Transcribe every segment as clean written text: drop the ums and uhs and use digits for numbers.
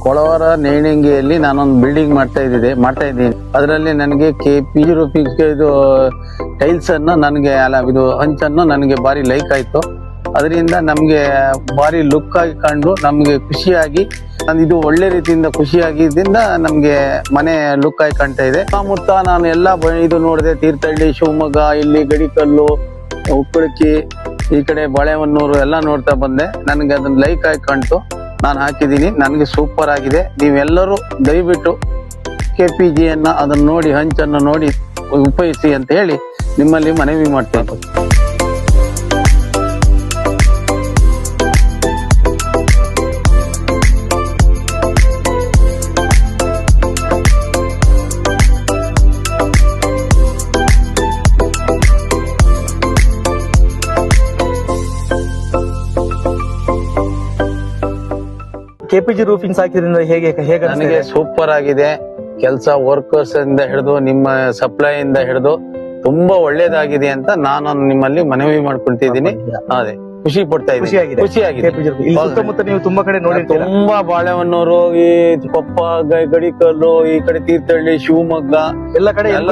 ಕೊಳವರ ನೇಣಿಗೆಯಲ್ಲಿ ನಾನೊಂದು ಬಿಲ್ಡಿಂಗ್ ಮಾಡ್ತಾ ಇದ್ದೀನಿ. ಅದರಲ್ಲಿ ನನಗೆ KP ರೂಪಿಂಗ್ ಇದು ಟೈಲ್ಸ್ ಅನ್ನು ನನಗೆ ಇದು ಹಂಚನ್ನು ನನಗೆ ಬಾರಿ ಲೈಕ್ ಆಯ್ತು. ಅದರಿಂದ ನಮ್ಗೆ ಬಾರಿ ಲುಕ್ ಆಗಿ ಕಂಡು ನಮ್ಗೆ ಖುಷಿಯಾಗಿ ಇದು ಒಳ್ಳೆ ರೀತಿಯಿಂದ ಖುಷಿಯಾಗಿದ್ದರಿಂದ ನಮ್ಗೆ ಮನೆ ಲುಕ್ ಆಗಿ ಕಾಣ್ತಾ ಇದೆ. ಸುತ್ತಮುತ್ತ ನಾನು ಎಲ್ಲ ಇದು ನೋಡಿದೆ, ತೀರ್ಥಹಳ್ಳಿ, ಶಿವಮೊಗ್ಗ, ಇಲ್ಲಿ ಗಡಿಕಲ್ಲು, ಉಕ್ಕಳಕ್ಕಿ, ಈ ಕಡೆ ಬಾಳೆಹೊನ್ನೂರು ಎಲ್ಲ ನೋಡ್ತಾ ಬಂದೆ. ನನಗೆ ಅದನ್ನ ಲೈಕ್ ಆಗಿ ಕಾಣ್ತು, ನಾನು ಹಾಕಿದ್ದೀನಿ. ನನಗೆ ಸೂಪರ್ ಆಗಿದೆ. ನೀವೆಲ್ಲರೂ ದಯವಿಟ್ಟು KPGಯನ್ನ ಅದನ್ನ ನೋಡಿ, ಹಂಚನ್ನು ನೋಡಿ ಉಪಯೋಗಿಸಿ ಅಂತ ಹೇಳಿ ನಿಮ್ಮಲ್ಲಿ ಮನವಿ ಮಾಡ್ತೇನೆ. KPG ರೂಫಿಂಗ್ಸ್ ಹಾಕಿದ್ರಿಂದ ಹೇಗೆ ನನಗೆ ಸೂಪರ್ ಆಗಿದೆ. ಕೆಲಸ ವರ್ಕರ್ಸ್ ಇಂದ ಹಿಡಿದು ನಿಮ್ಮ ಸಪ್ಲೈ ಇಂದ ಹಿಡಿದು ತುಂಬಾ ಒಳ್ಳೇದಾಗಿದೆ ಅಂತ ನಾನು ನಿಮ್ಮಲ್ಲಿ ಮನವಿ ಮಾಡ್ಕೊಳ್ತಿದ್ದೀನಿ. ಅದೇ ಖುಷಿ ಪಡ್ತಾ ಇದ್ದೀನಿ. ಖುಷಿಯಾಗಿದೆ. ಸುತ್ತಮುತ್ತ ನೀವು ತುಂಬಾ ಕಡೆ ನೋಡಿರ್ತೀರಾ. ತುಂಬಾ ಬಾಳೆಹೊನ್ನೂರು, ಈ ಕೊಪ್ಪ, ಗಡಿಕಲ್ಲು, ಈ ಕಡೆ ತೀರ್ಥಹಳ್ಳಿ, ಶಿವಮೊಗ್ಗ ಎಲ್ಲ ಕಡೆ ಎಲ್ಲ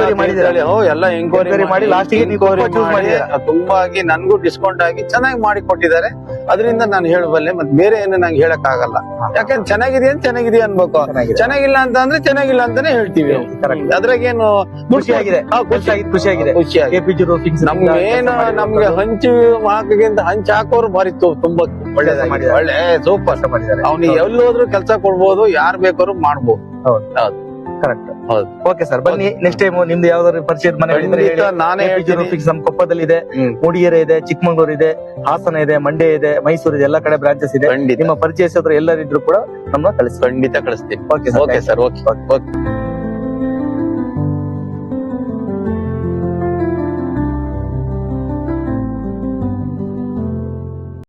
ಎಂಕ್ವೈರಿ ಮಾಡಿ ತುಂಬಾಗಿ ನನ್ಗೂ ಡಿಸ್ಕೌಂಟ್ ಆಗಿ ಚೆನ್ನಾಗಿ ಮಾಡಿ ಕೊಟ್ಟಿದ್ದಾರೆ. ಅದರಿಂದ ನಾನು ಹೇಳಬಲ್ಲೆ. ಮತ್ತೆ ಬೇರೆ ಏನು ನಂಗೆ ಹೇಳಕ್ ಆಗಲ್ಲ. ಯಾಕಂದ್ರೆ ಚೆನ್ನಾಗಿದೆ ಅನ್ಬೇಕು. ಚೆನ್ನಾಗಿಲ್ಲ ಅಂತ ಅಂದ್ರೆ ಚೆನ್ನಾಗಿಲ್ಲ ಅಂತಾನೆ ಹೇಳ್ತೀವಿ. ಅದ್ರಾಗೇನು ಖುಷಿಯಾಗಿದೆ. KPG ರೂಫಿಂಗ್ಸ್ ನಮ್ಗೆ ಹಂಚು ಹಾಕಿಗಿಂತ ಹಂಚು ಹಾಕೋರು ಬಾರಿ ತುಂಬಾ ಒಳ್ಳೆ ಸೂಪರ್ ಮಾಡಿದ್ದಾರೆ. ಅವ್ನಿಗೆ ಎಲ್ಲೋದ್ರು ಕೆಲಸ ಕೊಡ್ಬೋದು, ಯಾರು ಬೇಕಾದ್ರು ಮಾಡ್ಬೋದು. ಹೌದು, ಕರೆಕ್ಟ್. ಓಕೆ ಸರ್, ಬನ್ನಿ ನೆಕ್ಸ್ಟ್ ಟೈಮ್ ನಿಮ್ದು ಯಾವ್ದಾದ್ರು ಪರಿಚಯದ ಮನೆ ನಾನೇ ರೂಫಿಂಗ್ಸ್ ನಮ್ಮ ಕೊಪ್ಪದಲ್ಲಿ ಇದೆ, ಮೂಡಿಗೆರೆ ಇದೆ, ಚಿಕ್ಕಮಂಗ್ಳೂರ್ ಇದೆ, ಹಾಸನ ಇದೆ, ಮಂಡ್ಯ ಇದೆ, ಮೈಸೂರು ಇದೆ, ಎಲ್ಲ ಕಡೆ ಬ್ರಾಂಚಸ್ ಇದೆ. ನಿಮ್ಮ ಪರಿಚಯಿಸಿದ್ರು ಎಲ್ಲರಿದ್ರು ಕೂಡ ನಮ್ಮನ್ನ ಕಳಿಸಿ. ಖಂಡಿತ ಕಳಿಸ್ತೀನಿ. Okay sir. Okay sir. Okay.